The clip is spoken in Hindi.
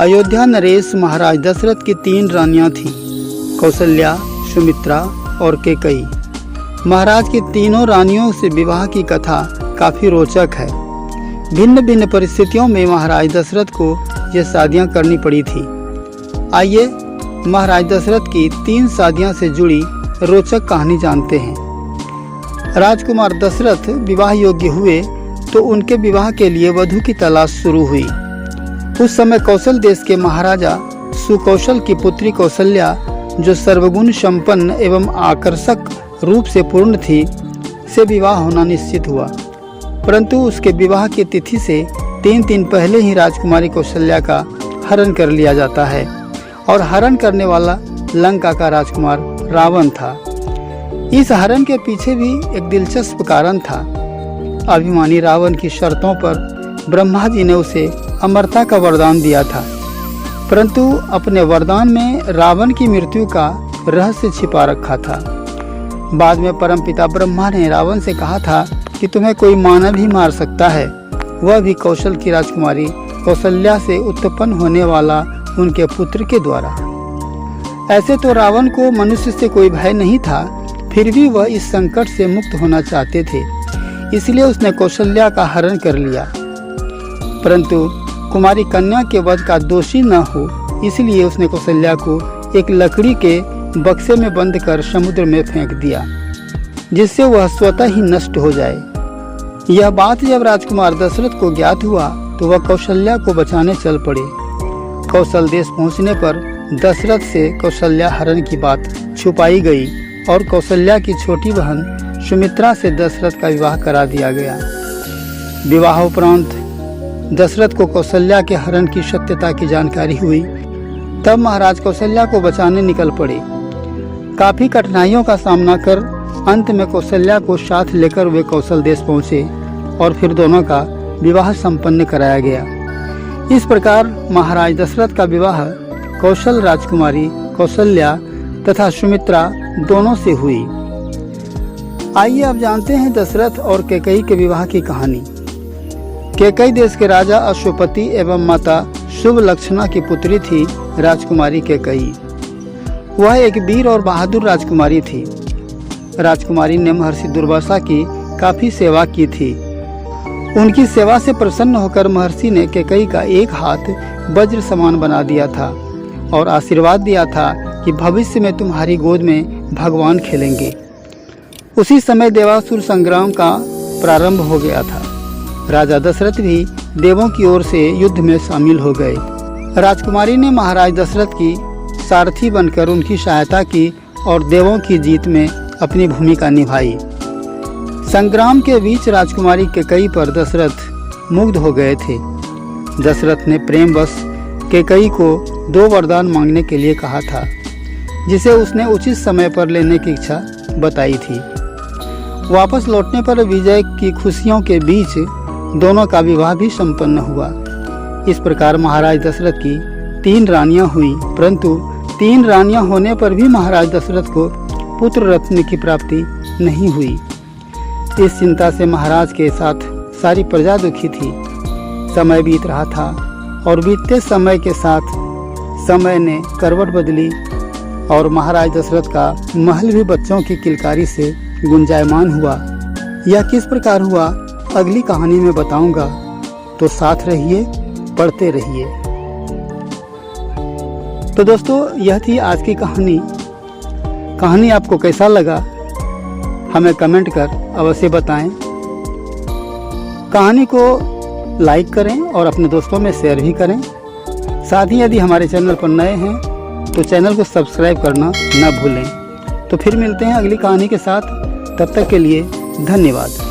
अयोध्या नरेश महाराज दशरथ की 3 रानियां थीं, कौशल्या, सुमित्रा और कैकेयी। महाराज की तीनों रानियों से विवाह की कथा काफ़ी रोचक है। भिन्न भिन्न परिस्थितियों में महाराज दशरथ को ये शादियां करनी पड़ी थी। आइए महाराज दशरथ की 3 शादियां से जुड़ी रोचक कहानी जानते हैं। राजकुमार दशरथ विवाह योग्य हुए तो उनके विवाह के लिए वधू की तलाश शुरू हुई। उस समय कौशल देश के महाराजा सुकौशल की पुत्री कौशल्या, जो सर्वगुण संपन्न एवं आकर्षक रूप से पूर्ण थी, से विवाह होना निश्चित हुआ। परंतु उसके विवाह की तिथि से 3 दिन पहले ही राजकुमारी कौशल्या का हरण कर लिया जाता है और हरण करने वाला लंका का राजकुमार रावण था। इस हरण के पीछे भी एक दिलचस्प कारण था। अभिमानी रावण की शर्तों पर ब्रह्मा जी ने उसे अमरता का वरदान दिया था, परंतु अपने वरदान में रावण की मृत्यु का रहस्य छिपा रखा था। बाद में परमपिता ब्रह्मा ने रावण से कहा था कि तुम्हें कोई मानव ही मार सकता है, वह भी कौशल की राजकुमारी कौशल्या से उत्पन्न होने वाला उनके पुत्र के द्वारा। ऐसे तो रावण को मनुष्य से कोई भय नहीं था, फिर भी वह इस संकट से मुक्त होना चाहते थे, इसलिए उसने कौशल्या का हरण कर लिया। परंतु कुमारी कन्या के वध का दोषी न हो, इसलिए उसने कौशल्या को एक लकड़ी के बक्से में बंद कर समुद्र में फेंक दिया, जिससे वह स्वतः ही नष्ट हो जाए। यह बात जब राजकुमार दशरथ को ज्ञात हुआ तो वह कौशल्या को बचाने चल पड़े। कौशल देश पहुंचने पर दशरथ से कौशल्या हरण की बात छुपाई गई और कौशल्या की छोटी बहन सुमित्रा से दशरथ का विवाह करा दिया गया। विवाह उपरांत दशरथ को कौशल्या के हरण की सत्यता की जानकारी हुई। तब महाराज कौशल्या को बचाने निकल पड़े। काफी कठिनाइयों का सामना कर अंत में कौशल्या को साथ लेकर वे कौशल देश पहुंचे और फिर दोनों का विवाह संपन्न कराया गया। इस प्रकार महाराज दशरथ का विवाह कौशल राजकुमारी कौशल्या तथा सुमित्रा दोनों से हुई। आइए अब जानते हैं दशरथ और कैकेयी के विवाह की कहानी। कैकेयी देश के राजा अश्वपति एवं माता शुभलक्षणा की पुत्री थी राजकुमारी कैकेयी। वह एक वीर और बहादुर राजकुमारी थी। राजकुमारी ने महर्षि दुर्वासा की काफी सेवा की थी। उनकी सेवा से प्रसन्न होकर महर्षि ने कैकेयी का एक हाथ वज्र समान बना दिया था और आशीर्वाद दिया था कि भविष्य में तुम्हारी गोद में भगवान खेलेंगे। उसी समय देवासुर संग्राम का प्रारंभ हो गया था। राजा दशरथ भी देवों की ओर से युद्ध में शामिल हो गए। राजकुमारी ने महाराज दशरथ की सारथी बनकर उनकी सहायता की और देवों की जीत में अपनी भूमिका निभाई। संग्राम के बीच राजकुमारी कैकेयी पर दशरथ मुग्ध हो गए थे। दशरथ ने प्रेमवश कैकेयी को 2 वरदान मांगने के लिए कहा था, जिसे उसने उचित समय पर लेने की इच्छा बताई थी। वापस लौटने पर विजय की खुशियों के बीच दोनों का विवाह भी संपन्न हुआ। इस प्रकार महाराज दशरथ की 3 रानियां हुई, परंतु 3 रानियां होने पर भी महाराज दशरथ को पुत्र रत्न की प्राप्ति नहीं हुई। इस चिंता से महाराज के साथ सारी प्रजा दुखी थी। समय बीत रहा था और बीतते समय के साथ समय ने करवट बदली और महाराज दशरथ का महल भी बच्चों की किलकारी से गुंजायमान हुआ। यह किस प्रकार हुआ अगली कहानी में बताऊंगा, तो साथ रहिए, पढ़ते रहिए। तो दोस्तों, यह थी आज की कहानी। कहानी आपको कैसा लगा हमें कमेंट कर अवश्य बताएं। कहानी को लाइक करें और अपने दोस्तों में शेयर भी करें। साथ ही यदि हमारे चैनल पर नए हैं तो चैनल को सब्सक्राइब करना न भूलें। तो फिर मिलते हैं अगली कहानी के साथ। तब तक के लिए धन्यवाद।